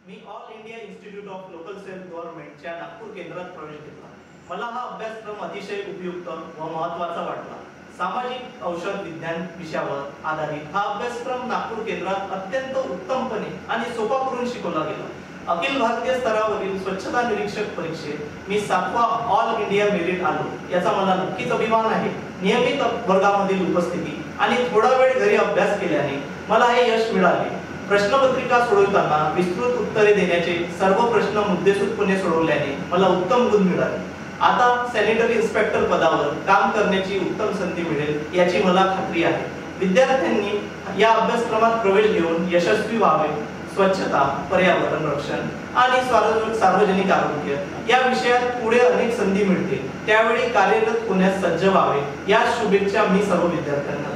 Me all India institute of local self गव्हर्नमेंटच्या नागपूर केंद्रात प्रवेश घेतला। मला हा अभ्यासक्रम अतिशय उपयुक्त व महत्त्वाचा वाटला। सामाजिक औषध विज्ञान विषयावर आधारित हा अभ्यासक्रम नागपूर केंद्रात अत्यंत उत्तमपणे आणि सोपा करून शिकवला गेला। अखिल भारतीय स्तरावरील स्वच्छता निरीक्षक परीक्षेत मी 7वा ऑल इंडिया मेरिट आलो, याचा मला नक्कीच अभिमान आहे। नियमित वर्गामधील उपस्थिती आणि थोडा वेळ घरी अभ्यास केल्याने मला हे यश मिळाले। प्रश्नपत्रिका सोडवताना विस्तृत उत्तरे देण्याचे सर्व प्रश्न मुद्देसूदपणे सोडवल्याने मला उत्तम गुण मिळाले। आता सॅनिटरी इन्स्पेक्टर पदावर काम करण्याची उत्तम संधी मिळेल याची मला खात्री आहे। विद्यार्थ्यांनी या अभ्यासक्रमात प्रवेश घेऊन यशस्वी व्हावे। स्वच्छता, पर्यावरण रक्षण आणि सार्वजनिक आरोग्य या विषयात पुढे अनेक संधी मिळतील, त्यावेळी कार्यरत होण्यास सज्ज व्हावे या शुभेच्छा मी सर्व विद्यार्थ्यांना